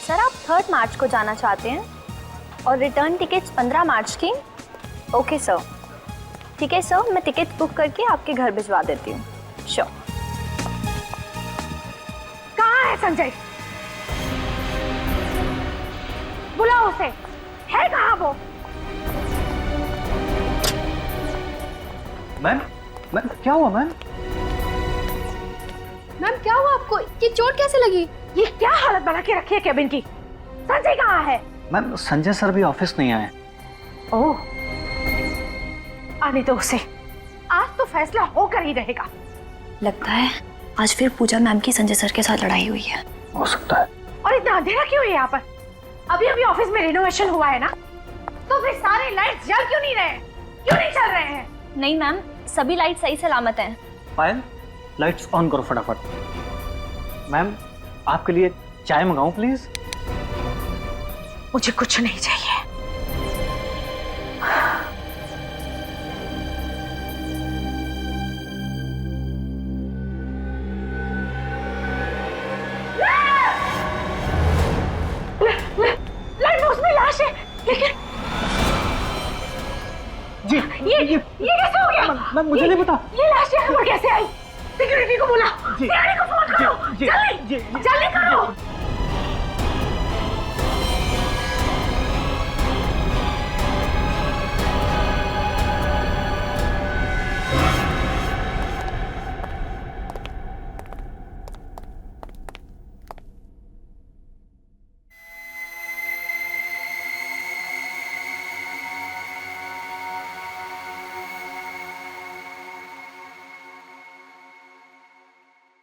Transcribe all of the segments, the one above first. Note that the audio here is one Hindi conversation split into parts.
सर आप 3 मार्च को जाना चाहते हैं और रिटर्न टिकट्स 15 मार्च की। ओके सर, ठीक है सर, मैं टिकट बुक करके आपके घर भिजवा देती हूँ। श्योर। कहाँ है संजय? बुलाओ उसे। है कहाँ वो? मैम, क्या हुआ मैम? मैम क्या हुआ आपको? ये चोट कैसे लगी? ये क्या हालत बना के रखी है केबिन की? संजय कहाँ है? मैम संजय सर भी ऑफिस नहीं आए। ओह, आने दो उसे। आज तो फैसला होकर ही रहेगा। लगता है आज फिर पूजा मैम की संजय सर के साथ लड़ाई हुई है। हो सकता है। और इतना अंधेरा क्यों है यहाँ पर? अभी अभी ऑफिस में रिनोवेशन हुआ है ना, तो फिर सारे लाइट्स जल क्यों नहीं रहे हैं? क्यों नहीं चल रहे हैं? नहीं मैम, सभी लाइट सही सलामत हैं। पायल, लाइट्स ऑन करो फटाफट। मैम आपके लिए चाय मंगाऊं प्लीज? मुझे कुछ नहीं चाहिए। लाइट बॉक्स में लाश है, लेकिन जी ये कैसे हो गया? मैम मुझे नहीं पता। ये लाश यहाँ पर कैसे आई? सिक्योरिटी को बुला, सीआईडी को फोन करो, जल्दी जल्दी करो।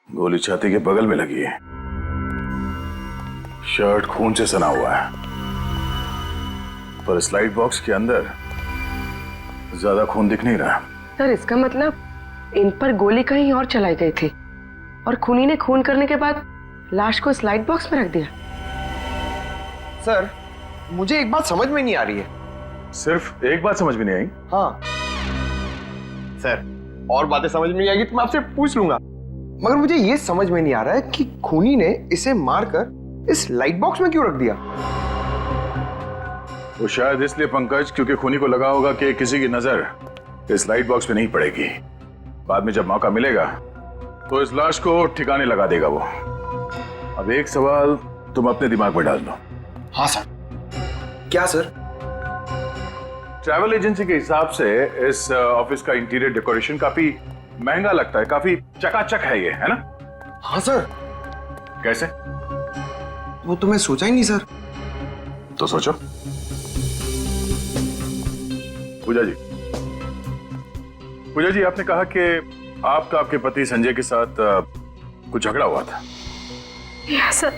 गोली छाती के बगल में लगी है, शर्ट खून से सना हुआ है, पर स्लाइड बॉक्स के अंदर ज्यादा खून दिख नहीं रहा। सर इसका मतलब इन पर गोली कहीं और चलाई गई थी और खूनी ने खून करने के बाद लाश को स्लाइड बॉक्स में रख दिया। सर मुझे एक बात समझ में नहीं आ रही है। सिर्फ एक बात समझ में नहीं आई? हाँ सर, और बातें समझ में नहीं आएगी तो मैं आपसे पूछ लूंगा, मगर मुझे ये समझ में नहीं आ रहा है कि खूनी ने इसे मारकर इस लाइट बॉक्स में क्यों रख दिया। वो शायद इसलिए पंकज, क्योंकि खूनी को लगा होगा कि किसी की नजर इस लाइट बॉक्स पे नहीं पड़ेगी। बाद में जब मौका मिलेगा तो इस लाश को ठिकाने लगा देगा वो। अब एक सवाल तुम अपने दिमाग में डाल दो। हाँ सर। क्या सर? ट्रैवल एजेंसी के हिसाब से इस ऑफिस का इंटीरियर डेकोरेशन काफी महंगा लगता है, काफी चकाचक है ये, है ना? हाँ सर। कैसे? वो तो मैं सोचा ही नहीं सर। तो सोचो। पूजा जी आपने कहा कि आपका आपके पति संजय के साथ कुछ झगड़ा हुआ था। Yes sir.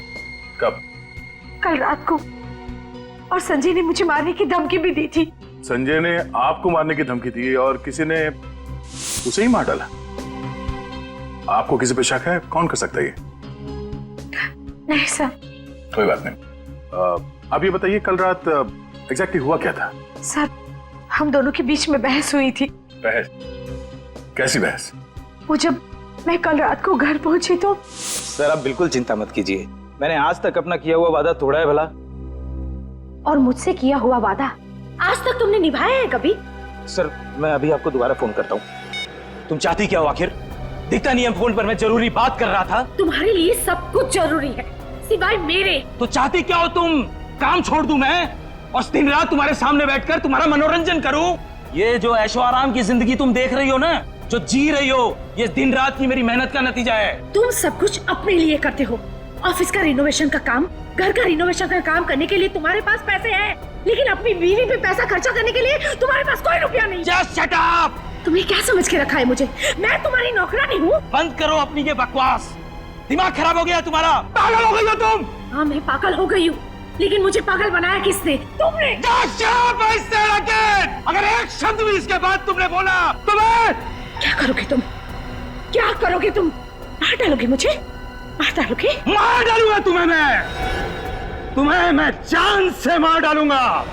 कब? कल रात को। और संजय ने मुझे मारने की धमकी भी दी थी। संजय ने आपको मारने की धमकी दी और किसी ने उसे ही मार डाला? आपको किसी पे शक है? कौन कर सकता है ये? नहीं सर। कोई बात नहीं। आप ये बताइए कल रात एग्जैक्टली हुआ क्या था? सर हम दोनों के बीच में बहस हुई थी। बहस? कैसी बहस? वो जब मैं कल रात को घर पहुंची तो। सर आप बिल्कुल चिंता मत कीजिए, मैंने आज तक अपना किया हुआ वादा तोड़ा है भला। और मुझसे किया हुआ वादा आज तक तुमने निभाया है कभी? सर मैं अभी आपको दोबारा फोन करता हूँ। तुम चाहती क्या हो आखिर? दिखता नहीं है फोन पर मैं जरूरी बात कर रहा था। तुम्हारे लिए सब कुछ जरूरी है सिवाय मेरे। तो चाहती क्या हो तुम? काम छोड़ दूं मैं और दिन रात तुम्हारे सामने बैठकर तुम्हारा मनोरंजन करूं? ये जो ऐशो आराम की जिंदगी तुम देख रही हो ना, जो जी रही हो, ये दिन रात की मेरी मेहनत का नतीजा है। तुम सब कुछ अपने लिए करते हो। ऑफिस का रिनोवेशन का काम, घर का रिनोवेशन का काम करने के लिए तुम्हारे पास पैसे हैं, लेकिन अपनी बीवी पे पैसा खर्चा करने के लिए तुम्हारे पास कोई रुपया नहीं। Just shut up! तुम्हें क्या समझ के रखा है मुझे? मैं तुम्हारी नौकरानी हूँ। बंद करो अपनी ये बकवास। दिमाग खराब हो गया तुम्हारा? पागल हो गई हो तुम? हाँ मैं पागल हो गई हूँ, लेकिन मुझे पागल बनाया किसने? तुमने। अगर एक शब्द भी इसके बाद तुमने बोला तो मैं... क्या करोगे तुम? क्या करोगे तुम? मार डालोगे मुझे? मार डालोगे? मार डालूंगा तुम्हें मैं जान से मार डालूंगा।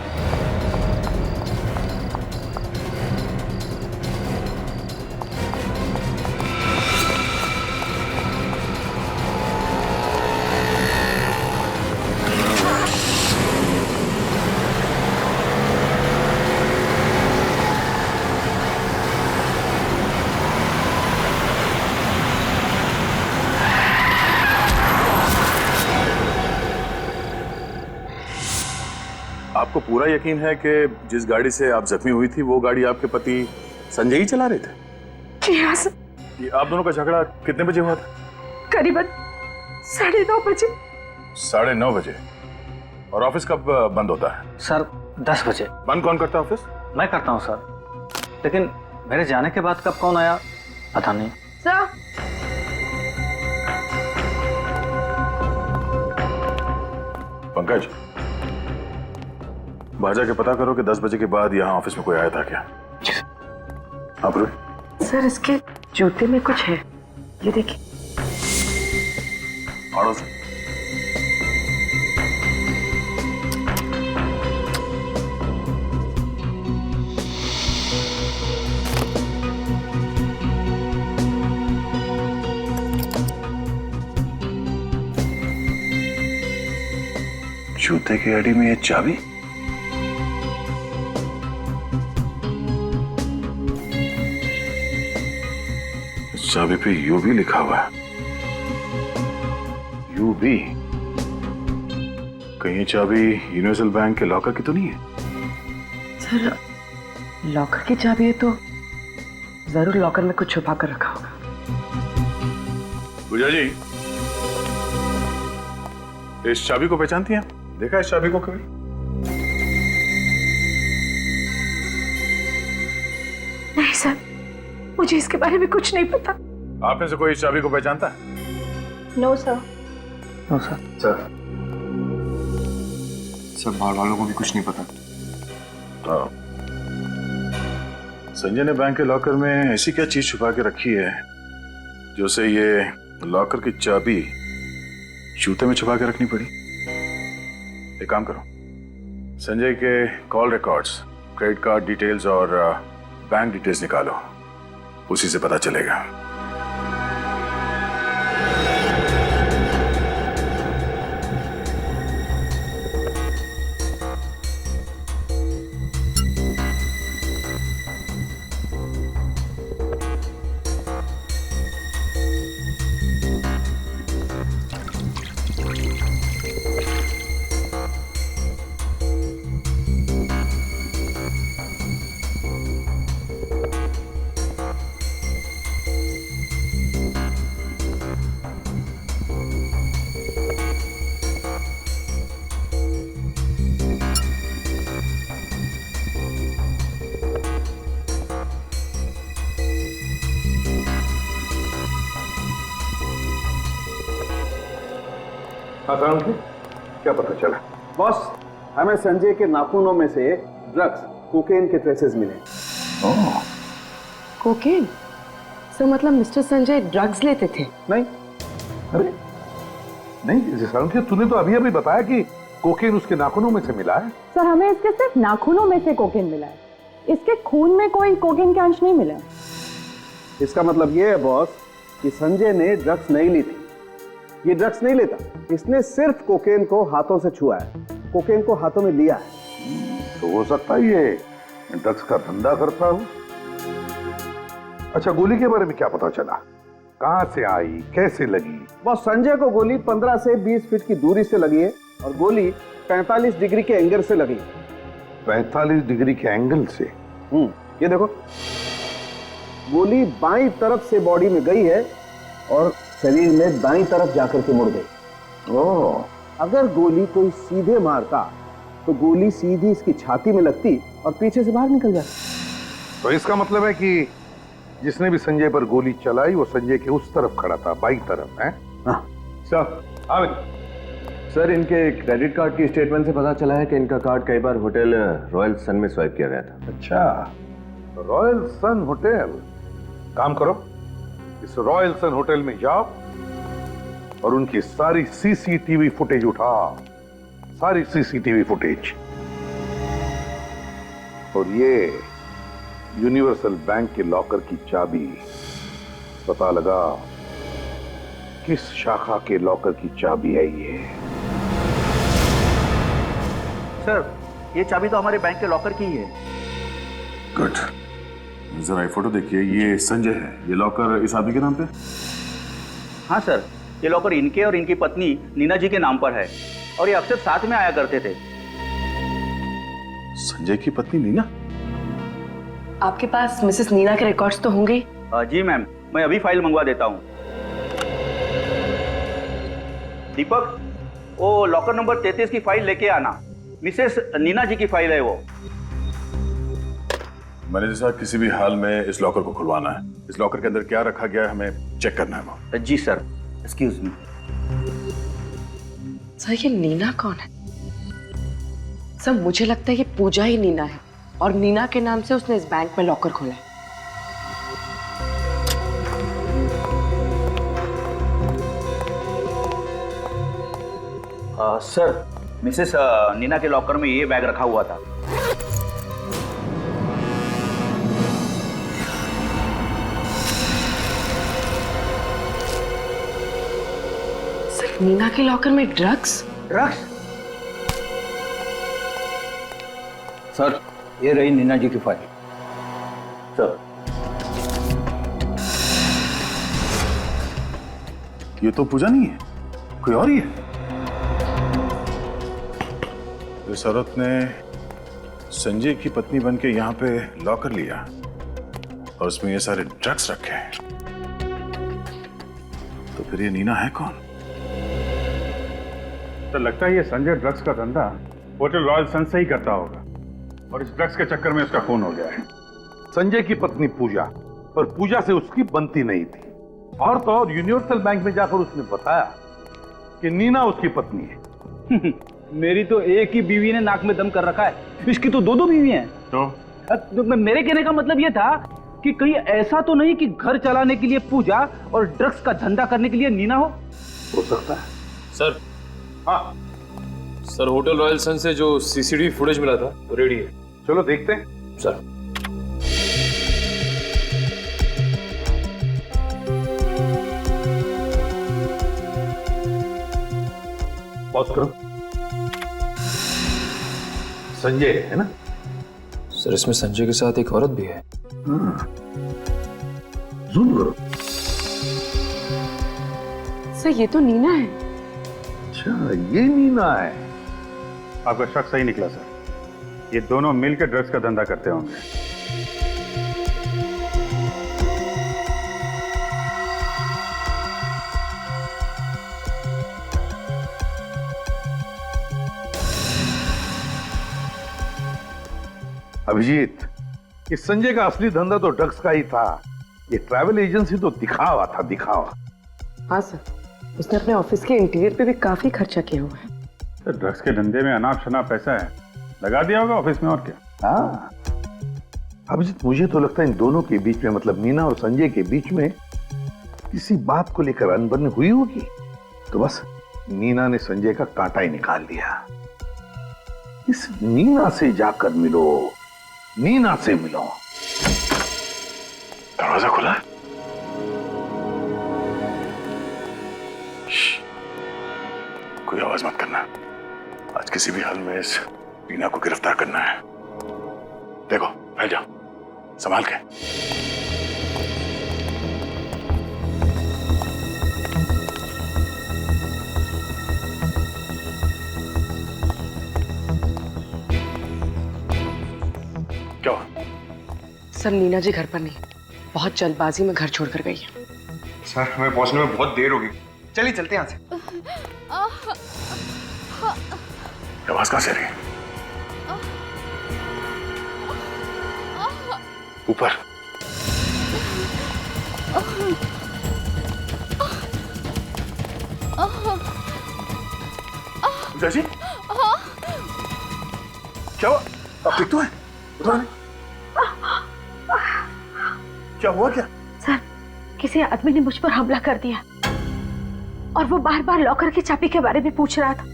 आपको पूरा यकीन है कि जिस गाड़ी से आप जख्मी हुई थी वो गाड़ी आपके पति संजय ही चला रहे थे? जी हाँ सर। ये आप दोनों का झगड़ा कितने बजे हुआ था? करीबन 9:30 बजे। 9:30 बजे। और ऑफिस कब बंद होता है? सर 10 बजे। बंद कौन करता है ऑफिस? मैं करता हूँ सर, लेकिन मेरे जाने के बाद कब कौन आया पता नहीं। सर पंकज, बाहर जाके पता करो कि 10 बजे के बाद यहाँ ऑफिस में कोई आया था क्या? आप सर इसके जूते में कुछ है, ये देखिए। आड़ो से। जूते की अड़ी में ये चाबी? इस चाबी पे यूबी लिखा हुआ है। यूबी? कहीं ये चाबी यूनिवर्सल बैंक के लॉकर की तो नहीं है? सर लॉकर की चाबी है तो जरूर लॉकर में कुछ छुपा कर रखा होगा। पूजा जी, इस चाबी को पहचानती हैं? देखा इस चाबी को कभी? नहीं सर, मुझे इसके बारे में कुछ नहीं पता। आप में से कोई इस चाबी को पहचानता है? No sir. No sir. Sir बाहर वालों को भी कुछ नहीं पता। हाँ। संजय ने बैंक के लॉकर में ऐसी क्या चीज छुपा के रखी है जो से ये लॉकर की चाबी जूते में छुपा के रखनी पड़ी? एक काम करो, संजय के call records, credit card details और बैंक डिटेल्स निकालो, उसी से पता चलेगा। हाँ क्या पता चला? बॉस, हमें संजय के नाखूनों में से ड्रग्स, कोकेन के ट्रेसेस मिले। कोकेन? सर मतलब मिस्टर संजय ड्रग्स लेते थे? नहीं, अरे नहीं जसवंत, तूने तो अभी अभी बताया कि कोकेन उसके नाखूनों में से मिला है। सर हमें इसके सिर्फ नाखूनों में से कोकेन मिला है, इसके खून में कोई कोकेन के अंश नहीं मिला। इसका मतलब ये है बॉस कि संजय ने ड्रग्स नहीं ली थी। ये ड्रग्स नहीं लेता, इसने सिर्फ कोकेन को हाथों से छुआ है, कोकेन को हाथों में लिया है। तो हो सकता है ये ड्रग्स का धंधा करता हूँ। अच्छा, गोली के बारे में क्या पता चला? कहां से आई, कैसे लगी? बॉस, संजय को गोली 15 से 20 फीट की दूरी से लगी है और गोली 45 डिग्री के एंगल से लगी। 45 डिग्री के एंगल से? ये देखो, गोली बाईं तरफ से बॉडी में गई है और शरीर में दाईं तरफ जाकर के मुड़ गई। ओह, अगर गोली कोई सीधे मारता तो गोली सीधी इसकी छाती में लगती और पीछे से बाहर निकल जाती। तो इसका मतलब है कि जिसने भी संजय पर गोली चलाई वो संजय के उस तरफ खड़ा था, बाईं तरफ है? सर, इनके क्रेडिट कार्ड की स्टेटमेंट से पता चला है कि इनका कार्ड कई बार होटल रॉयल सन में स्वाइप किया गया था। अच्छा, रॉयल सन होटल। काम करो, इस रॉयल सन होटल में जाओ और उनकी सारी सीसीटीवी फुटेज उठाओ, सारी सीसीटीवी फुटेज। और ये यूनिवर्सल बैंक के लॉकर की चाबी पता लगा किस शाखा के लॉकर की चाबी है ये। सर, ये चाबी तो हमारे बैंक के लॉकर की ही है। गुड, जरा ये फोटो देखिए, ये संजय है, ये लॉकर इस आदमी के नाम पे? हाँ सर, ये लॉकर इनके और इनकी पत्नी नीना जी के नाम पर है और ये अक्सर साथ में आया करते थे। संजय की पत्नी नीना? आपके पास मिसेस नीना के रिकॉर्ड्स तो होंगे ही। जी मैम, मैं अभी फाइल मंगवा देता हूँ। दीपक, वो लॉकर नंबर 33 की फाइल लेके आना। मिसेस नीना जी की फाइल है वो। मैनेजर साहब, किसी भी हाल में इस लॉकर को खुलवाना है। इस लॉकर के अंदर क्या रखा गया है हमें चेक करना है वो। जी सर, एक्सक्यूज मी। सर ये नीना कौन है? सर मुझे लगता है ये पूजा ही नीना है और नीना के नाम से उसने इस बैंक में लॉकर खोला है। सर, मिसेस नीना के लॉकर में ये बैग रखा हुआ था। सर नीना के लॉकर में ड्रग्स? सर, ये रही नीना जी की फाइल। सर, ये तो पूजा नहीं है, कोई और ही है। इस औरत ने संजय की पत्नी बनके यहाँ पे लॉकर लिया और उसमें ये सारे ड्रग्स रखे हैं। तो फिर ये नीना है कौन? तो लगता है ये संजय ड्रग्स का धंधा होटल रॉयल सन से ही करता होगा और इस ड्रग्स के चक्कर में उसका खून हो गया है। संजय की पत्नी पूजा, और पूजा से उसकी बनती नहीं थी। और तो और यूनिवर्सल बैंक में जाकर उसने बताया कि नीना उसकी पत्नी है। मेरी तो एक ही बीवी ने नाक में दम कर रखा है, इसकी तो दो बीवी हैं। तो मेरे कहने का मतलब ये था कि कहीं ऐसा तो नहीं कि घर चलाने के लिए पूजा और ड्रग्स का धंधा करने के लिए नीना हो सकता है। सर, हाँ सर होटल रॉयल सन से जो सीसीटीवी फुटेज मिला था वो रेडी है। चलो देखते हैं। सर, पॉज करो। संजय है ना? सर इसमें संजय के साथ एक औरत भी है। जूम करो। सर ये तो नीना है। अच्छा, ये नीना है। आपका शक सही निकला सर, ये दोनों मिलकर ड्रग्स का धंधा करते होंगे। अभिजीत, इस संजय का असली धंधा तो ड्रग्स का ही था। ये ट्रैवल एजेंसी तो दिखावा था, दिखावा। हाँ सर, उसने अपने ऑफिस के इंटीरियर पे भी काफी खर्चा किया हुआ है। तो ड्रग्स के धंधे में अनाप शनाप पैसा है, लगा दिया होगा ऑफिस में, और क्या। हाँ अभिजीत, मुझे तो लगता है इन दोनों के बीच में, मतलब नीना और संजय के बीच में किसी बात को लेकर अनबन हुई होगी। तो बस नीना ने संजय का कांटा ही निकाल दिया। इस नीना से जाकर मिलो, नीना से मिलो। दरवाजा खुला है? कोई आवाज मत करना। आज किसी भी हाल में इस नीना को गिरफ्तार करना है। देखो, फैल जाओ, संभाल के। क्या? सर नीना जी घर पर नहीं, बहुत जल्दबाजी में घर छोड़कर गई है। सर, हमें पहुंचने में बहुत देर होगी। चलिए चलते हैं यहाँ से। आवाज कहां से आ रही है? ऊपर। पूजा जी, क्या हुआ? आप ठीक तो हैं? क्या हुआ क्या? सर, किसी आदमी ने मुझ पर हमला कर दिया और वो बार बार लॉकर की चाबी के बारे में पूछ रहा था।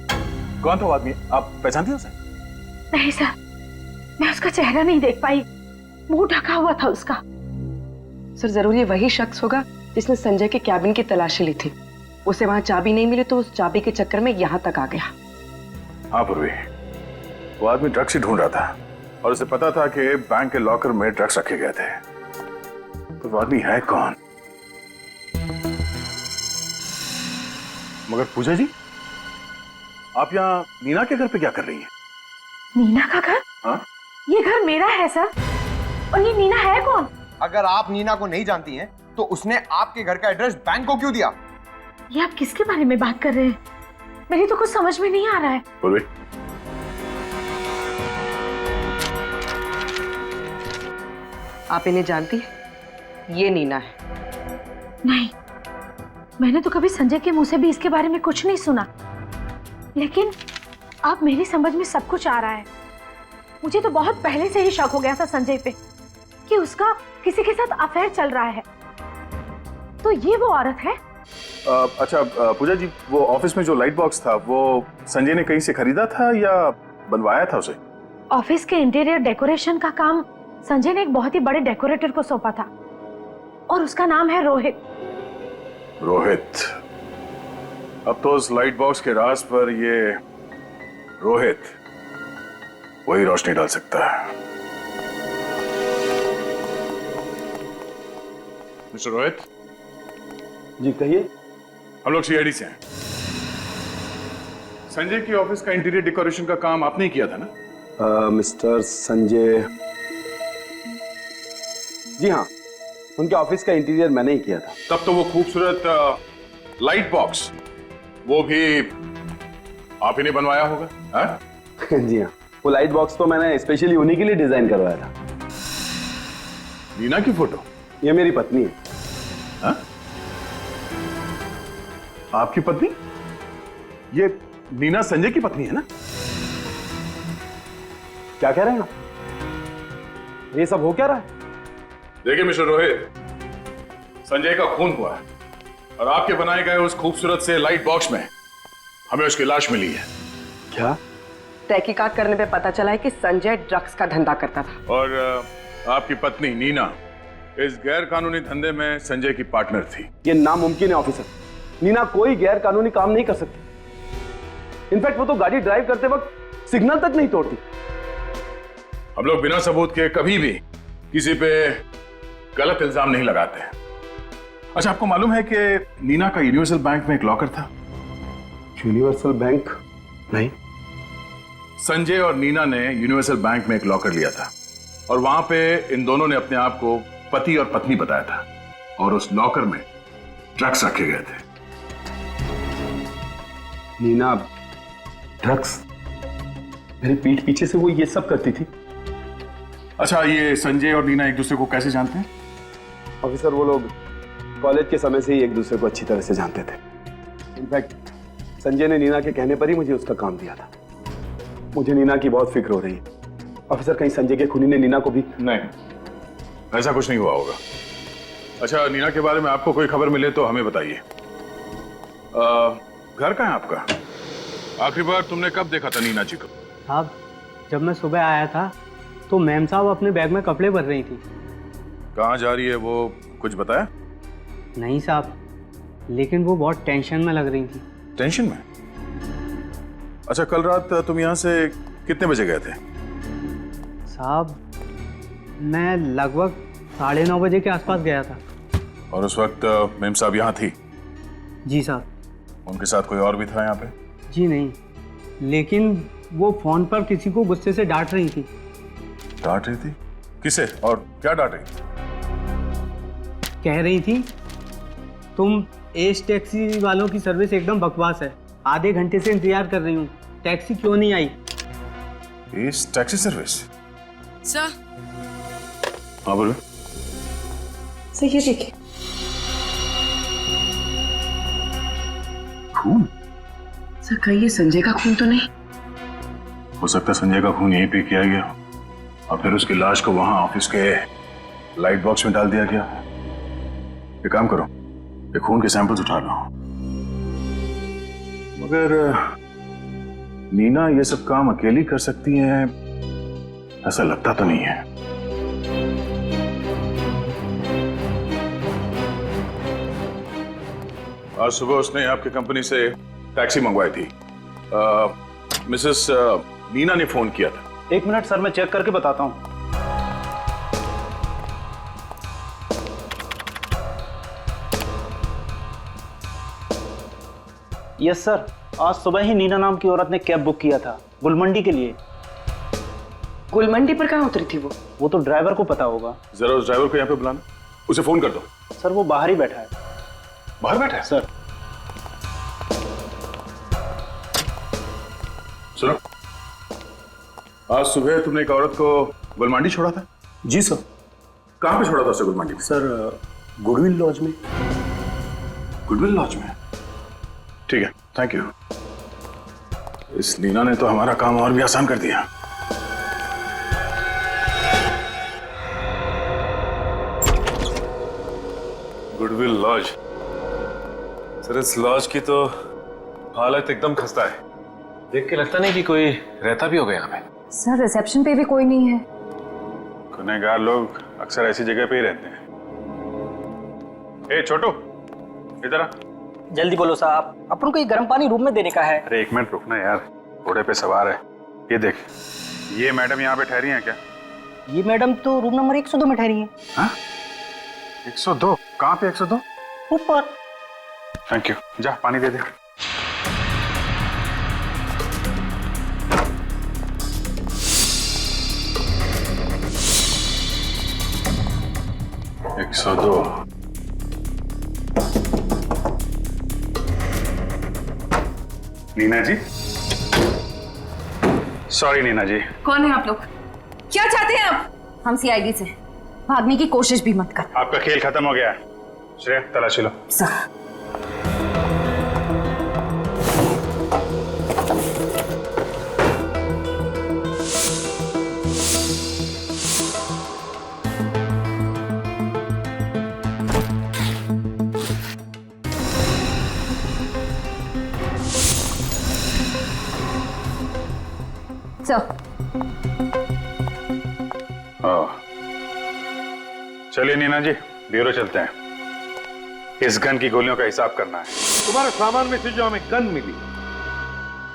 कौन था वो आदमी? आप पहचानती हो उसे? नहीं सर, मैं उसका चेहरा नहीं देख पाई, मुंह ढका हुआ था उसका। सर जरूर ये वही शख्स होगा जिसने संजय के कैबिन की तलाशी ली थी। उसे वहां चाबी नहीं मिली तो उस चाबी के चक्कर में यहाँ तक आ गया। हाँ पूर्वी, वो आदमी ड्रग्स ही ढूंढ रहा था और उसे पता था कि बैंक के लॉकर में ड्रग्स रखे गए थे। तो वो आदमी है कौन? मगर पूजा जी, आप यहाँ नीना के घर पे क्या कर रही हैं? नीना का घर? हाँ? ये घर मेरा है सर। और ये नीना है कौन? अगर आप नीना को नहीं जानती हैं तो उसने आपके घर का एड्रेस बैंक को क्यों दिया? ये आप किसके बारे में बात कर रहे हैं? मेरी तो कुछ समझ में नहीं आ रहा है। बोले आप इन्हें जानती हैं? ये नीना है। नहीं, मैंने तो कभी संजय के मुंह से भी इसके बारे में कुछ नहीं सुना। लेकिन अब मेरी समझ में सब कुछ आ रहा है। मुझे तो बहुत पहले से ही शक हो गया था संजय पे कि उसका किसी के साथ अफेयर चल रहा है। तो ये वो औरत है? अच्छा पूजा जी, वो ऑफिस में जो लाइट बॉक्स था वो संजय ने कहीं से खरीदा था या बनवाया था उसे? ऑफिस के इंटीरियर डेकोरेशन का काम संजय ने एक बहुत ही बड़े डेकोरेटर को सौंपा था और उसका नाम है रोहित। रोहित? अब तो उस लाइट बॉक्स के राज पर ये रोहित वही रोशनी डाल सकता है। मिस्टर रोहित। जी कहिए। हम लोग सीआईडी से हैं। संजय की ऑफिस का इंटीरियर डेकोरेशन का काम आपने ही किया था ना? मिस्टर संजय, जी हाँ, उनके ऑफिस का इंटीरियर मैंने ही किया था। तब तो वो खूबसूरत लाइट बॉक्स वो भी आप ही ने बनवाया होगा? हाँ? जी हाँ, वो लाइट बॉक्स तो मैंने स्पेशली उन्हीं के लिए डिजाइन करवाया था। नीना की फोटो? ये मेरी पत्नी है। हाँ? आपकी पत्नी? ये नीना संजय की पत्नी है ना? क्या कह रहे हैं आप? ये सब हो क्या रहा है? देखिए मिस्टर रोहित, संजय का खून हुआ है और आपके बनाए गए उस खूबसूरत से लाइट बॉक्स में हमें उसकी लाश मिली है। क्या? तहकीकात करने पे पता चला है कि संजय ड्रग्स का धंधा करता था और आपकी पत्नी नीना इस गैर कानूनी धंधे में संजय की पार्टनर थी। ये नामुमकिन है ऑफिसर। नीना कोई गैर कानूनी काम नहीं कर सकती। इनफैक्ट वो तो गाड़ी ड्राइव करते वक्त सिग्नल तक नहीं तोड़ती। हम लोग बिना सबूत के कभी भी किसी पे गलत इल्जाम नहीं लगाते। अच्छा, आपको मालूम है कि नीना का यूनिवर्सल बैंक में एक लॉकर था? Universal bank? नहीं। संजय और नीना ने यूनिवर्सल बैंक में एक लॉकर लिया था और वहां पे इन दोनों ने अपने आप को पति और पत्नी बताया था और उस लॉकर में ड्रग्स रखे गए थे। नीना ड्रग्स? मेरी पीठ पीछे से वो ये सब करती थी? अच्छा, ये संजय और नीना एक दूसरे को कैसे जानते हैं? ऑफिसर, वो लोग कॉलेज के समय से ही एक दूसरे को अच्छी तरह से जानते थे। इनफैक्ट संजय ने नीना के कहने पर ही मुझे उसका काम दिया था। मुझे नीना की बहुत फिक्र हो रही है। ऑफिसर, कहीं संजय के खूनी ने नीना को भी? नहीं, ऐसा कुछ नहीं हुआ होगा। अच्छा, नीना के बारे में आपको कोई खबर मिले तो हमें बताइए। घर कहाँ है आपका? आखिरी बार तुमने कब देखा था नीना जी को? साहब, जब मैं सुबह आया था तो मैम साहब अपने बैग में कपड़े भर रही थी। कहाँ जा रही है वो कुछ बताया? नहीं साहब, लेकिन वो बहुत टेंशन में लग रही थी। टेंशन में? अच्छा, कल रात तुम यहाँ से कितने बजे गए थे? साहब, मैं लगभग 9:30 बजे के आसपास गया था। और उस वक्त मैम साहब यहाँ थी? जी साहब। उनके साथ कोई और भी था यहाँ पे? जी नहीं, लेकिन वो फोन पर किसी को गुस्से से डांट रही थी। डांट रही थी? किसे और क्या डांट रही? कह रही थी, तुम एस टैक्सी वालों की सर्विस एकदम बकवास है। आधे घंटे से इंतजार कर रही हूँ, टैक्सी क्यों नहीं आई? S taxi service? सर। हाँ बोलो। सर ये देखिए। खून? सर कहीं ये संजय का खून तो नहीं? हो सकता है संजय का खून यहीं पे किया गया और फिर उसकी लाश को वहां ऑफिस के लाइट बॉक्स में डाल दिया गया। एक काम करो, ये खून के सैंपल्स उठा लो। मगर नीना ये सब काम अकेली कर सकती है ऐसा लगता तो नहीं है। आज सुबह उसने आपकी कंपनी से टैक्सी मंगवाई थी। मिसेस नीना ने फोन किया था। 1 मिनट सर, मैं चेक करके बताता हूँ। यस सर, आज सुबह ही नीना नाम की औरत ने कैब बुक किया था गुलमंडी के लिए। गुलमंडी पर कहाँ उतरी थी वो तो ड्राइवर को पता होगा। जरा उस ड्राइवर को यहाँ पे बुलाना, उसे फोन कर दो। सर वो बाहर ही बैठा है। बाहर बैठा है? सर सुनो, आज सुबह तुमने एक औरत को गुलमंडी छोड़ा था? जी सर। कहाँ पे छोड़ा था उसे गुलमंडी में? सर गुडविल लॉज में। गुडविल लॉज में? ठीक है, थैंक यू। इस नीना ने तो हमारा काम और भी आसान कर दिया। Goodwill lodge. सर इस लॉज की तो हालत एकदम खस्ता है। देख के लगता नहीं कि कोई रहता भी होगा यहाँ पे। सर रिसेप्शन पे भी कोई नहीं है। गुनहगार लोग अक्सर ऐसी जगह पे ही रहते हैं। ए छोटू, इधर आ। जल्दी बोलो साहब, अपन को ये गर्म पानी रूम में देने का है। अरे एक मिनट रुकना यार, घोड़े पे सवार है। ये देख, ये मैडम यहाँ पे ठहरी हैं क्या? ये मैडम तो रूम नंबर 102 में ठहरी है। हाँ? 102? कहाँ पे 102? ऊपर। थैंक यू, जा पानी दे दे। एक 102। नीना जी, सॉरी नीना जी। कौन है आप लोग? क्या चाहते हैं आप? हम सीआईडी से। भागने की कोशिश भी मत कर। आपका खेल खत्म हो गया है। श्रेया, तलाशी लो। सर चलिए नीना जी, ब्यूरो चलते हैं। इस गन की गोलियों का हिसाब करना है। तुम्हारे सामान में से जो हमें गन मिली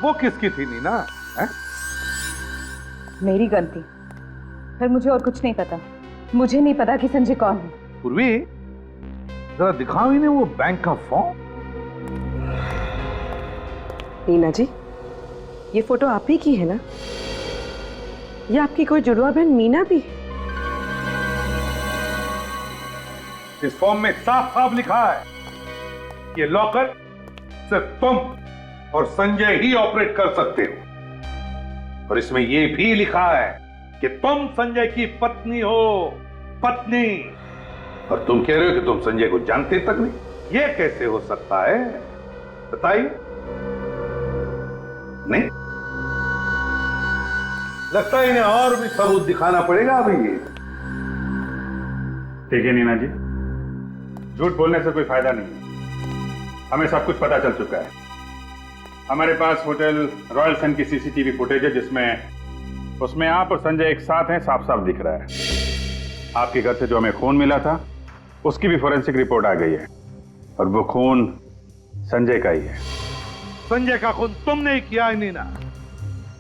वो किसकी थी नीना? है? मेरी गन थी। फिर मुझे और कुछ नहीं पता। मुझे नहीं पता कि संजय कौन है। पूर्वी, जरा दिखाओ इन्हें वो बैंक का फॉर्म। नीना जी, ये फोटो आप ही की है ना? ये आपकी कोई जुड़वा बहन मीना भी? इस फॉर्म में साफ साफ लिखा है ये लॉकर सिर्फ तुम और संजय ही ऑपरेट कर सकते हो। और इसमें ये भी लिखा है कि तुम संजय की पत्नी हो। पत्नी। और तुम कह रहे हो कि तुम संजय को जानते तक नहीं। ये कैसे हो सकता है, बताइए? नहीं, लगता है इन्हें और भी सबूत दिखाना पड़ेगा अभी। ये ठीक है नीना जी, झूठ बोलने से कोई फायदा नहीं है। हमें सब कुछ पता चल चुका है। हमारे पास होटल रॉयल सन की सीसीटीवी फुटेज है जिसमें उसमें आप और संजय एक साथ हैं, साफ साफ दिख रहा है। आपके घर से जो हमें खून मिला था उसकी भी फोरेंसिक रिपोर्ट आ गई है और वो खून संजय का ही है। संजय का खून तुमने ही किया है नीना।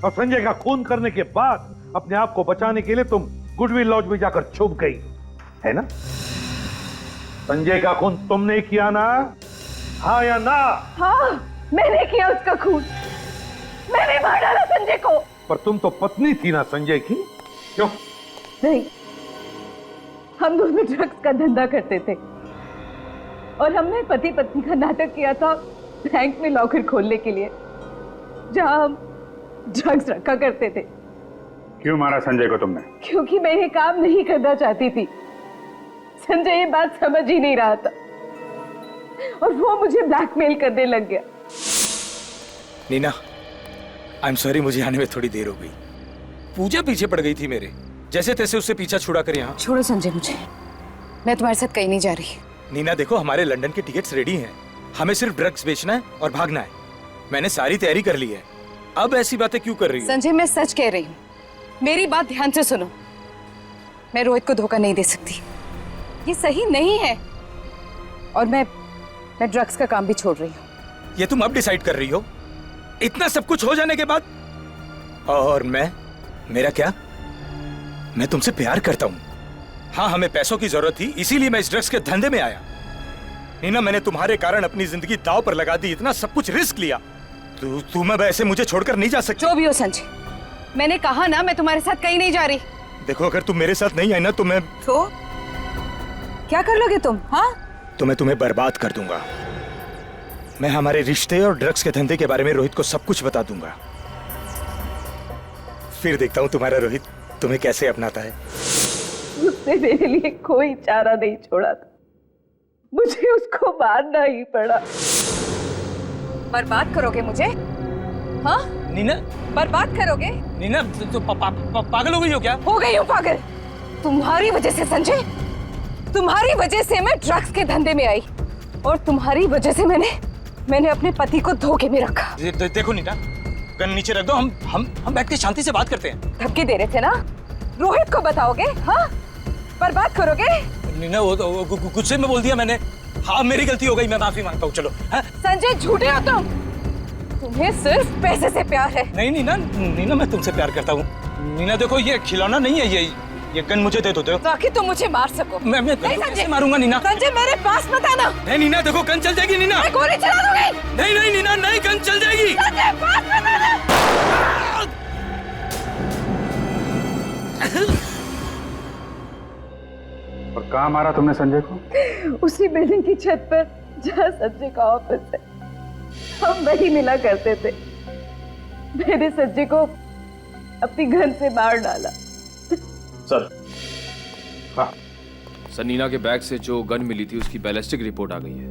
और संजय का खून करने के बाद अपने आप को बचाने के लिए तुम गुडविल लॉज में जाकर छुप गई, है ना? संजय का खून तुमने किया ना? हाँ या ना? हाँ, मैंने किया उसका खून। मैंने मार डाला संजय को। पर तुम तो पत्नी थी ना संजय की, क्यों? नहीं, हम दोनों ड्रग्स का धंधा करते थे और हमने पति पत्नी का नाटक किया था बैंक में लॉकर खोलने के लिए जहां हम ड्रग्स रखा करते थे। क्यों मारा संजय को तुमने? क्योंकि मैं ये काम नहीं करना चाहती थी। संजय ये बात समझ ही नहीं रहा था और वो मुझे ब्लैकमेल करने लग गया। नीना, आई एम सॉरी, मुझे आने में थोड़ी देर हो गई। पूजा पीछे पड़ गई थी मेरे, जैसे तैसे उससे पीछा छुड़ा कर यहाँ। छोड़ो संजय मुझे, मैं तुम्हारे साथ कहीं नहीं जा रही। नीना देखो, हमारे लंदन के टिकट्स रेडी हैं। हमें सिर्फ ड्रग्स बेचना है और भागना है। मैंने सारी तैयारी कर ली है। अब ऐसी बातें क्यों कर रही हो? संजय, मैं सच कह रही हूँ, मेरी बात ध्यान से सुनो। मैं रोहित को धोखा नहीं दे सकती, ये सही नहीं है। और मैं ड्रग्स का काम भी छोड़ रही हूँ। ये तुम अब डिसाइड कर रही हो, इतना सब कुछ हो जाने के बाद? और मेरा क्या? मैं तुमसे प्यार करता हूँ। हाँ, हमें पैसों की जरूरत थी, इसीलिए मैं इस ड्रग्स के धंधे में आया। नीना, मैंने तुम्हारे कारण अपनी जिंदगी दांव पर लगा दी, इतना सब कुछ रिस्क लिया। तुम अब ऐसे मुझे छोड़कर नहीं जा सकती। जो भी हो संजय, मैंने कहा ना मैं तुम्हारे साथ कहीं नहीं जा रही। देखो अगर तुम मेरे साथ नहीं आई ना तो मैं क्या कर लोगे तुम? हाँ, तो मैं तुम्हें बर्बाद कर दूंगा। मैं हमारे रिश्ते और ड्रग्स के धंधे के बारे में रोहित को सब कुछ बता दूंगा। फिर देखता हूँ तुम्हारा रोहित तुम्हें कैसे अपनाता है। उसने मेरे लिए कोई चारा नहीं छोड़ा था, मुझे उसको मारना ही पड़ा। बर्बाद करोगे मुझे? हाँ नीना, बर्बाद करोगे? नीना तो पागल हो गई हो क्या? हो गई हूँ पागल, तुम्हारी वजह से संजय, तुम्हारी वजह से मैं ड्रग्स के धंधे में आई और तुम्हारी वजह से मैंने अपने पति को धोखे में रखा। देखो नीना, गन नीचे रख दो, हम बैठ के शांति से बात करते हैं। धमकी दे रहे थे ना? रोहित को बताओगे? हाँ, बर्बाद करोगे? नीना वो गुस्से में बोल दिया मैंने। हाँ मेरी गलती हो गई, मैं माफी मांगता हूँ। चलो। संजय झूठे हो तुम, तुम्हें सिर्फ पैसे से प्यार है। नहीं नीना मैं तुमसे प्यार करता हूँ। नीना देखो ये खिलौना नहीं है, ये गन मुझे दे दो ताकि तुम मुझे मार सको। मैं कैसे मारूंगा नीना? संजय मेरे पास मत आना। नहीं नीना देखो गन चल जाएगी नीना। मैं गोली चला दूंगी। नहीं नीना नहीं, गन चल जाएगी। संजय पास मत आना। और कहाँ मारा तुमने संजय को? उसी बिल्डिंग की छत पर जहाँ संजय का ऑफिस है, हम वही मिला करते थे। मैंने संजय को अपनी गन से मार डाला। सर। हाँ सर, नीना के बैग से जो गन मिली थी उसकी बैलिस्टिक रिपोर्ट आ गई है।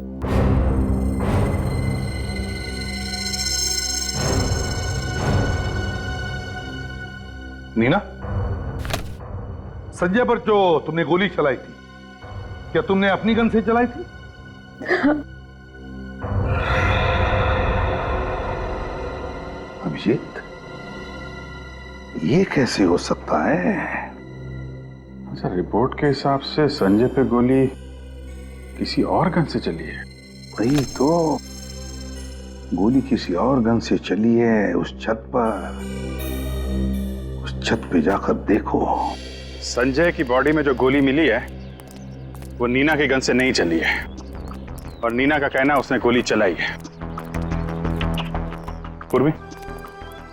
नीना, संजय पर जो तुमने गोली चलाई थी, क्या तुमने अपनी गन से चलाई थी? अभिजीत, ये कैसे हो सकता है? अच्छा, रिपोर्ट के हिसाब से संजय पे गोली किसी और गन से चली है। वही तो, गोली किसी और गन से चली है उस छत पर। उस छत पे जाकर देखो। संजय की बॉडी में जो गोली मिली है वो नीना की गन से नहीं चली है, और नीना का कहना उसने गोली चलाई है। पूर्वी,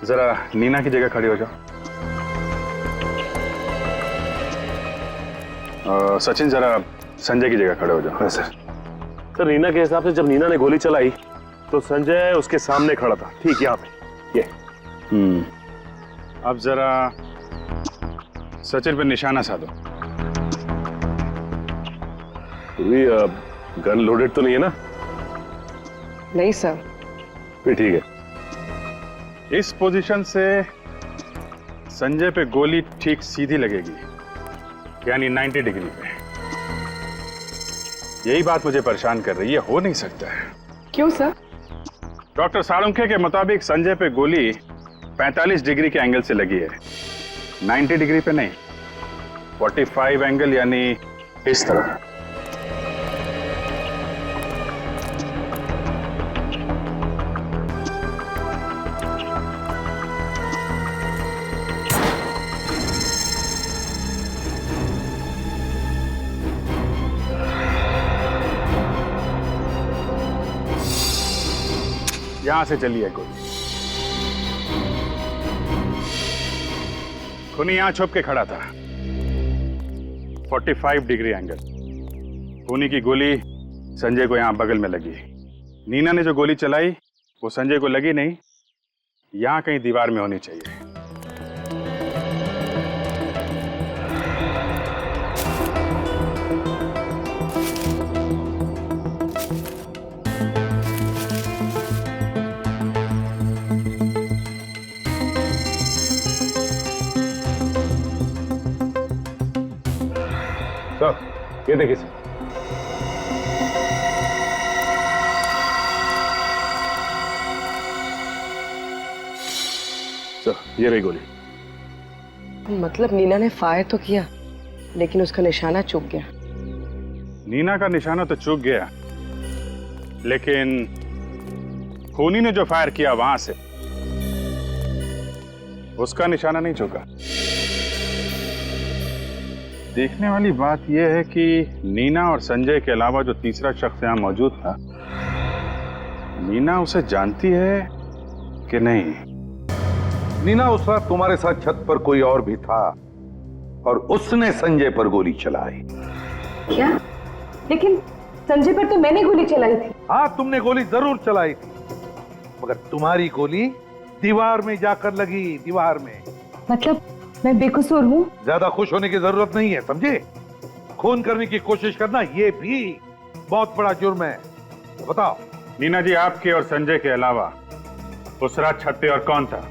जरा नीना की जगह खड़ी हो जाओ। सचिन, जरा संजय की जगह खड़े हो जाओ। सर, नीना के हिसाब से जब नीना ने गोली चलाई तो संजय उसके सामने खड़ा था, ठीक यहाँ पे। ये अब जरा सचिन पे निशाना साधो। गन लोडेड तो नहीं है ना? नहीं सर। फिर ठीक है। इस पोजीशन से संजय पे गोली ठीक सीधी लगेगी, यानी 90 डिग्री पे। यही बात मुझे परेशान कर रही है, हो नहीं सकता है। क्यों सर? डॉक्टर साळुंखे के मुताबिक संजय पे गोली 45 डिग्री के एंगल से लगी है, 90 डिग्री पे नहीं। 45 एंगल यानी इस तरह। यहां से चली है गोली। खूनी यहां छुप के खड़ा था, 45 डिग्री एंगल। खूनी की गोली संजय को यहां बगल में लगी। नीना ने जो गोली चलाई वो संजय को लगी नहीं, यहां कहीं दीवार में होनी चाहिए। सर, ये देखिए सर। सर, ये रही गोली। मतलब नीना ने फायर तो किया, लेकिन उसका निशाना चूक गया। नीना का निशाना तो चूक गया, लेकिन खूनी ने जो फायर किया वहां से उसका निशाना नहीं चूका। देखने वाली बात यह है कि नीना और संजय के अलावा जो तीसरा शख्स यहां मौजूद था, नीना उसे जानती है कि नहीं। नीना, उस रात तुम्हारे साथ छत पर कोई और भी था और उसने संजय पर गोली चलाई। क्या? लेकिन संजय पर तो मैंने गोली चलाई थी। हाँ, तुमने गोली जरूर चलाई थी, मगर तुम्हारी गोली दीवार में जाकर लगी, दीवार में। मतलब मैं बेकसूर हूँ? ज्यादा खुश होने की जरूरत नहीं है, समझे? खून करने की कोशिश करना ये भी बहुत बड़ा जुर्म है। बताओ नीना जी, आपके और संजय के अलावा उस रात छत पे और कौन था?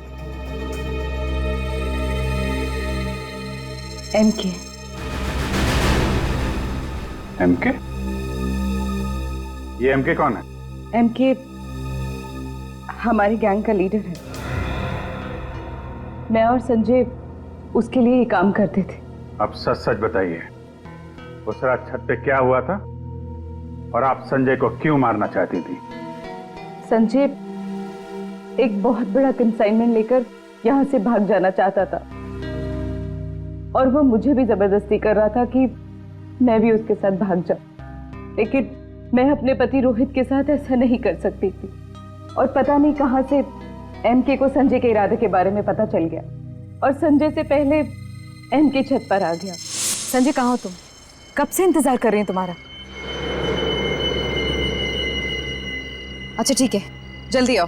एमके। एमके? ये एमके कौन है? एमके हमारी गैंग का लीडर है। मैं और संजय उसके लिए ही काम करते थे। अब सच सच बताइए, उस रात छत पे क्या हुआ था और आप संजय को क्यों मारना चाहती थी? संजय एक बहुत बड़ा कंसाइनमेंट लेकर यहाँ से भाग जाना चाहता था और वो मुझे भी जबरदस्ती कर रहा था कि मैं भी उसके साथ भाग जाऊं, लेकिन मैं अपने पति रोहित के साथ ऐसा नहीं कर सकती थी। और पता नहीं कहां से एमके को संजय के इरादे के बारे में पता चल गया और संजय से पहले एमके छत पर आ गया। संजय, कहाँ हो तुम? कब से इंतजार कर रही हूँ तुम्हारा। अच्छा ठीक है, जल्दी आओ।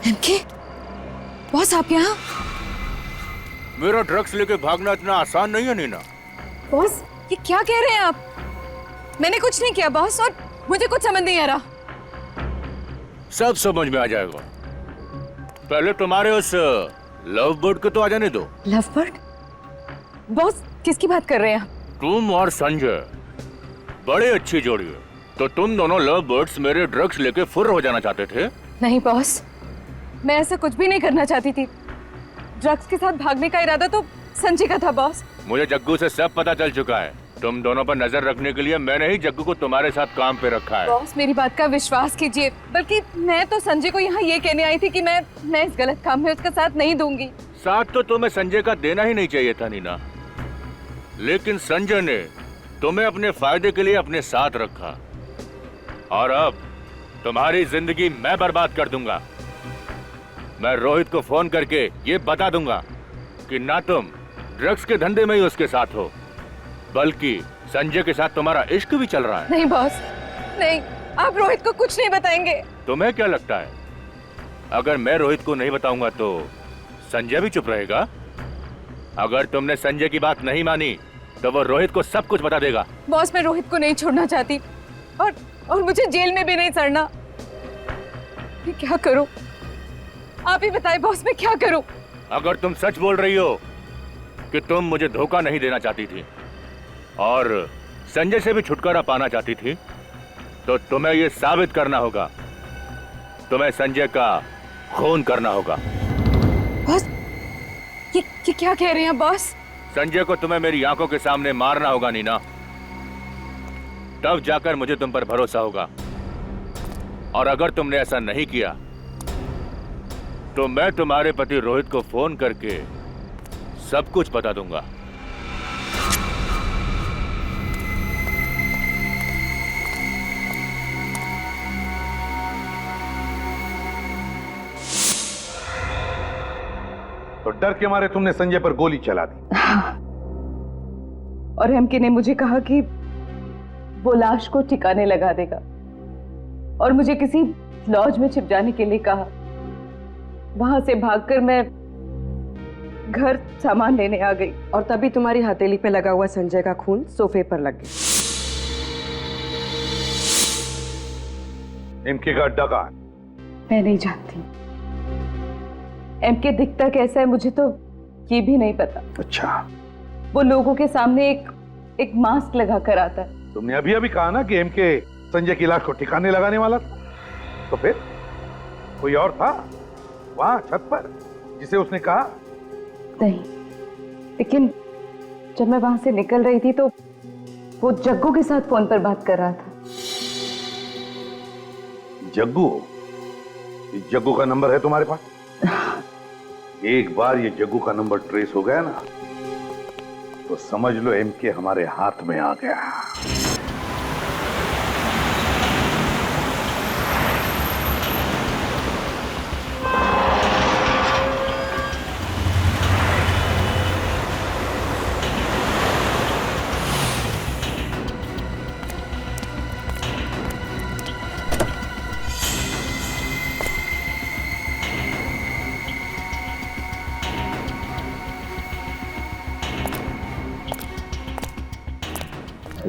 एमके, बॉस आप यहाँ? मेरा ड्रग्स लेके भागना इतना आसान नहीं है नीना। बॉस ये क्या कह रहे हैं आप? मैंने कुछ नहीं किया बॉस, और मुझे कुछ समझ नहीं आ रहा। सब समझ में आ जाएगा। पहले तुम्हारे उस लव बर्ड को तो आ जाने दो। Love bird? बॉस किसकी बात कर रहे हैं आप? तुम और संजय बड़े अच्छी जोड़ी है, तो तुम दोनों लव बर्ड्स मेरे ड्रग्स लेके फुर्र हो जाना चाहते थे? नहीं बॉस, मैं ऐसा कुछ भी नहीं करना चाहती थी। ड्रग्स के साथ भागने का इरादा तो संजय का था बॉस। मुझे जग्गू से सब पता चल चुका है। तुम दोनों पर नजर रखने के लिए मैंने ही जग्गू को तुम्हारे साथ काम पे रखा है। बॉस मेरी बात का विश्वास कीजिए, बल्कि मैं तो संजय को यहाँ ये कहने आई थी कि मैं इस गलत काम में उसका साथ नहीं दूंगी। साथ तो तुम्हें संजय का देना ही नहीं चाहिए था नीना, लेकिन संजय ने तुम्हें अपने फायदे के लिए अपने साथ रखा और अब तुम्हारी जिंदगी मैं बर्बाद कर दूंगा। मैं रोहित को फोन करके ये बता दूंगा कि ना तुम ड्रग्स के धंधे में ही उसके साथ हो, बल्कि संजय के साथ तुम्हारा इश्क भी चल रहा है। नहीं बॉस, नहीं, आप रोहित को कुछ नहीं बताएंगे। तुम्हें क्या लगता है, अगर मैं रोहित को नहीं बताऊंगा तो संजय भी चुप रहेगा? अगर तुमने संजय की बात नहीं मानी तो वो रोहित को सब कुछ बता देगा। बॉस मैं रोहित को नहीं छोड़ना चाहती और मुझे जेल में भी नहीं सड़ना। मैं क्या करूं? आप ही बताएं बॉस, मैं क्या करूं? अगर तुम सच बोल रही हो कि तुम मुझे धोखा नहीं देना चाहती थी और संजय से भी छुटकारा पाना चाहती थी, तो तुम्हें यह साबित करना होगा, तुम्हें संजय का खून करना होगा। बॉस ये क्या कह रहे हैं बॉस? संजय को तुम्हें मेरी आंखों के सामने मारना होगा नीना, तब जाकर मुझे तुम पर भरोसा होगा। और अगर तुमने ऐसा नहीं किया तो मैं तुम्हारे पति रोहित को फोन करके सब कुछ बता दूंगा। तो डर के मारे तुमने संजय पर गोली चला दी। और एमके ने मुझे कहा कि वो लाश को ठिकाने लगा देगा और मुझे किसी लॉज में छिप जाने के लिए कहा। वहां से भागकर मैं घर सामान लेने आ गई और तभी तुम्हारी हथेली पे लगा हुआ संजय का खून सोफे पर लग गया। एमके का अड्डा कहाँ है? मैं नहीं जानती। एमके दिखता कैसा है मुझे तो ये भी नहीं पता। अच्छा, वो लोगों के सामने एक मास्क लगा कर आता है। तुमने अभी अभी कहा ना कि एमके संजय की लाश को ठिकाने लगाने वाला था, तो फिर कोई और था वहां छत पर जिसे उसने कहा? नहीं, लेकिन जब मैं वहां से निकल रही थी तो वो जग्गू के साथ फोन पर बात कर रहा था। जग्गू? इस जग्गू का नंबर है तुम्हारे पास? एक बार ये जग्गू का नंबर ट्रेस हो गया ना तो समझ लो एमके हमारे हाथ में आ गया।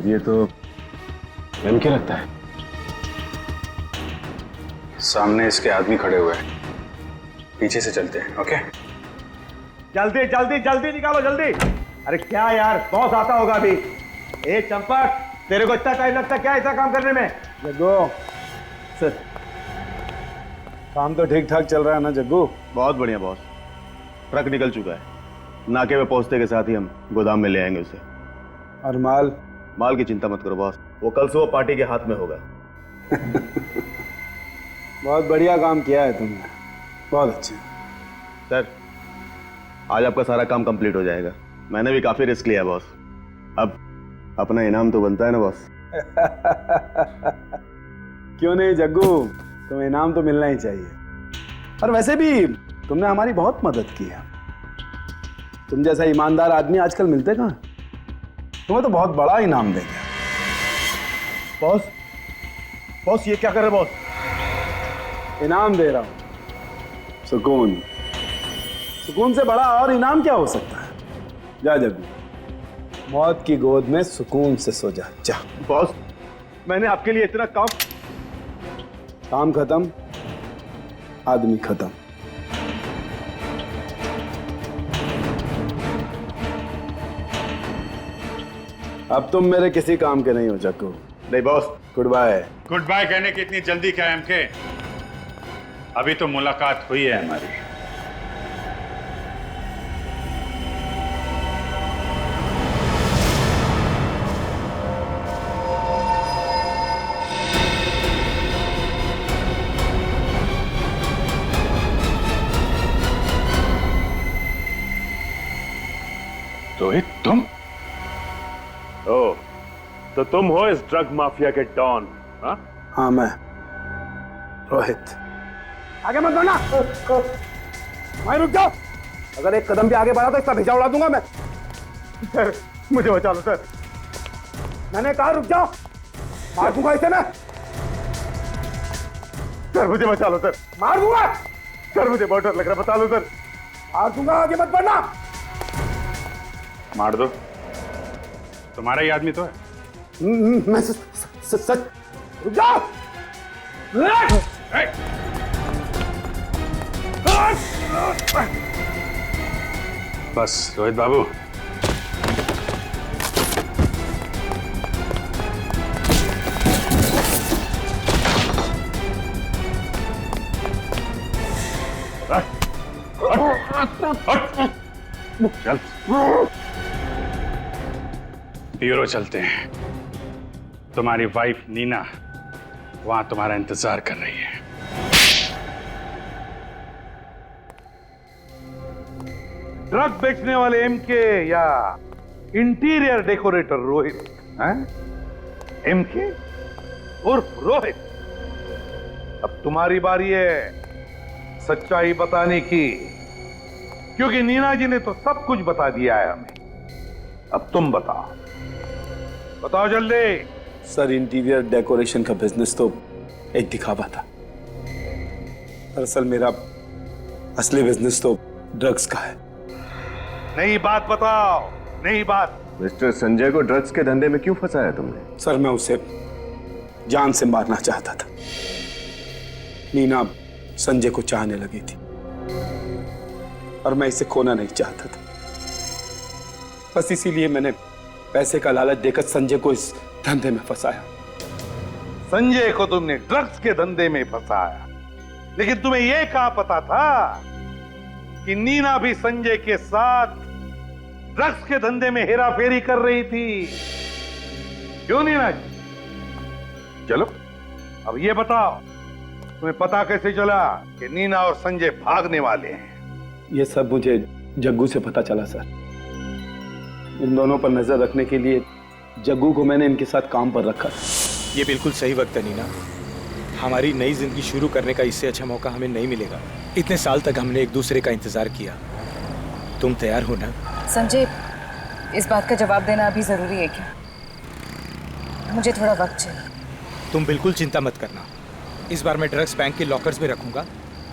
ये तो मैम क्या लगता है? सामने इसके आदमी खड़े हुए हैं, पीछे से चलते हैं। ओके, जल्दी जल्दी जल्दी निकालो जल्दी। अरे क्या यार, बॉस आता होगा अभी। ए चंपक, तेरे को इतना टाइम लगता क्या ऐसा काम करने में? जग्गू सर, काम तो ठीक ठाक चल रहा है ना जग्गू? बहुत बढ़िया बॉस, ट्रक निकल चुका है, नाके पे पहुंचते के साथ ही हम गोदाम में ले आएंगे उसे। और माल? माल की चिंता मत करो बॉस, वो कल सुबह पार्टी के हाथ में होगा। बहुत बढ़िया काम किया है तुमने, बहुत अच्छे। सर, आज आपका सारा काम कंप्लीट हो जाएगा। मैंने भी काफी रिस्क लिया बॉस, अब अपना इनाम तो बनता है ना बॉस। क्यों नहीं जग्गू, तुम्हें इनाम तो मिलना ही चाहिए। और वैसे भी तुमने हमारी बहुत मदद की है। तुम जैसा ईमानदार आदमी आजकल मिलते कहाँ? तुम्हें तो बहुत बड़ा इनाम देंगे। बॉस, बॉस ये क्या कर रहे बॉस? इनाम दे रहा हूं, सुकून। सुकून से बड़ा और इनाम क्या हो सकता है? जा जग्गू, मौत की गोद में सुकून से सो जा। जा बॉस, मैंने आपके लिए इतना काम खत्म, आदमी खत्म। अब तुम मेरे किसी काम के नहीं हो जग्गू। नहीं boss, good bye. Good bye कहने की इतनी जल्दी क्या है एमके? अभी तो मुलाकात हुई है हमारी। रोहित तुम? ओ, तो तुम हो इस ड्रग माफिया के डॉन? हाँ मैं रोहित। आगे मत बढ़ना। भाई रुक जाओ, अगर एक कदम भी आगे बढ़ा तो इसका भेजा उड़ा दूंगा मैं। सर मुझे बचा लो सर, मैंने कहा रुक जाओ, मार दूंगा इसे मैं। सर मुझे बचा लो सर, मार दूंगा सर, मुझे बहुत डर लग रहा है, बता लो सर, मार दूंगा, आगे मत बढ़ना। मार दो, तुम्हारा ही आदमी तो है। मैं सच। रुक जाओ। बस रोहित बाबू, चल ब्यूरो चलते हैं। तुम्हारी वाइफ नीना वहां तुम्हारा इंतजार कर रही है। ड्रग बेचने वाले एमके या इंटीरियर डेकोरेटर रोहित? एमके उर्फ रोहित, अब तुम्हारी बारी है सच्चाई बताने की, क्योंकि नीना जी ने तो सब कुछ बता दिया है हमें। अब तुम बताओ, बताओ जल्दी। सर, इंटीरियर डेकोरेशन का बिजनेस तो एक दिखावा था। दरअसल मेरा असली बिजनेस तो ड्रग्स का है। नई बात बताओ, नई बात। मिस्टर संजय को ड्रग्स के धंधे में क्यों फंसाया तुमने? सर, मैं उसे जान से मारना चाहता था। नीना संजय को चाहने लगी थी और मैं इसे खोना नहीं चाहता था। बस इसीलिए मैंने पैसे का लालच देकर संजय को इस धंधे में फंसाया। संजय को तुमने ड्रग्स के धंधे में फंसाया, लेकिन तुम्हें यह कहाँ पता था कि नीना भी संजय के साथ ड्रग्स के धंधे में हेराफेरी कर रही थी? क्यों नीना जी? चलो अब ये बताओ, तुम्हें पता कैसे चला कि नीना और संजय भागने वाले हैं? ये सब मुझे जग्गू से पता चला सर। इन दोनों पर नजर रखने के लिए जग्गू को मैंने इनके साथ काम पर रखा। ये बिल्कुल सही वक्त है नीना। हमारी नई जिंदगी शुरू करने का इससे अच्छा मौका हमें नहीं मिलेगा। इतने साल तक हमने एक दूसरे का इंतजार किया। तुम तैयार हो ना? संजय, इस बात का जवाब देना अभी जरूरी है क्या? मुझे थोड़ा वक्त चाहिए। तुम बिल्कुल चिंता मत करना। इस बार मैं ड्रग्स बैंक के लॉकर्स में रखूंगा,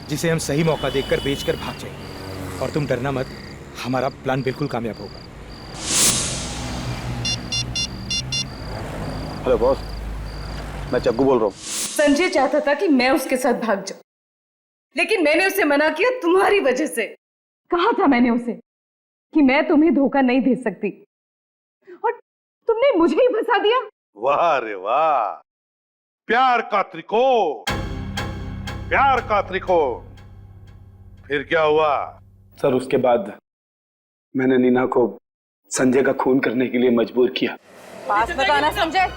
जिसे हम सही मौका देखकर बेचकर भाग जाएंगे। और तुम डरना मत, हमारा प्लान बिल्कुल कामयाब होगा। हेलो बॉस, मैं जग्गू बोल रहा हूँ। संजय चाहता था कि मैं उसके साथ भाग जाऊं, लेकिन मैंने उसे मना किया तुम्हारी वजह से। कहा था मैंने उसे कि मैं तुम्हें धोखा नहीं दे सकती, और तुमने मुझे ही फंसा दिया। वाह रे वाह, प्यार का त्रिकोण, प्यार का त्रिकोण। फिर क्या हुआ? सर उसके बाद मैंने नीना को संजय का खून करने के लिए मजबूर किया। पास मत आना संजय,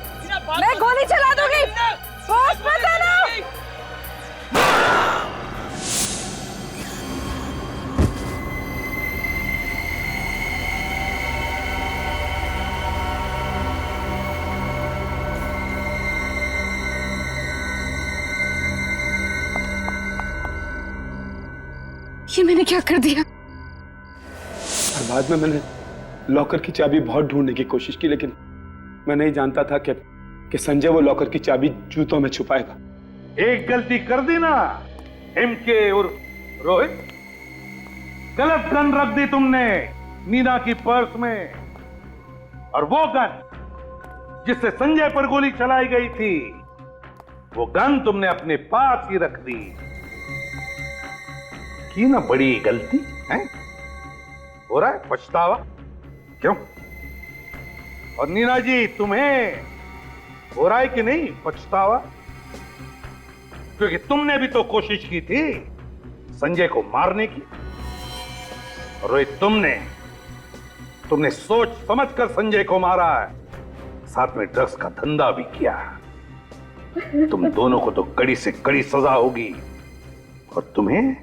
मैं गोली चला दूंगी। पास मत आना। ये मैंने क्या कर दिया? और बाद में मैंने लॉकर की चाबी बहुत ढूंढने की कोशिश की, लेकिन मैं नहीं जानता था कि संजय वो लॉकर की चाबी जूतों में छुपाएगा। एक गलती कर दी ना एमके और रोहित, गलत गन रख दी तुमने नीना की पर्स में, और वो गन जिससे संजय पर गोली चलाई गई थी, वो गन तुमने अपने पास ही रख दी। की ना बड़ी गलती है? हो रहा है पछतावा? क्यों? और नीना जी, तुम्हें हो रहा है कि नहीं पछतावा? क्योंकि तुमने भी तो कोशिश की थी संजय को मारने की। और रोहित, तुमने सोच समझकर संजय को मारा है, साथ में ड्रग्स का धंधा भी किया। तुम दोनों को तो कड़ी से कड़ी सजा होगी, और तुम्हें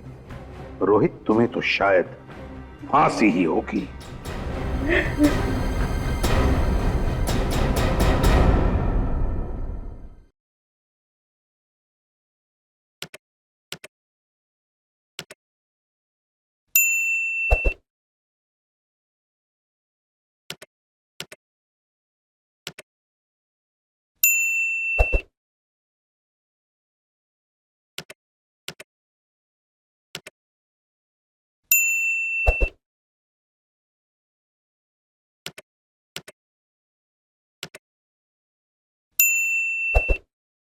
रोहित, तुम्हें तो शायद फांसी ही होगी।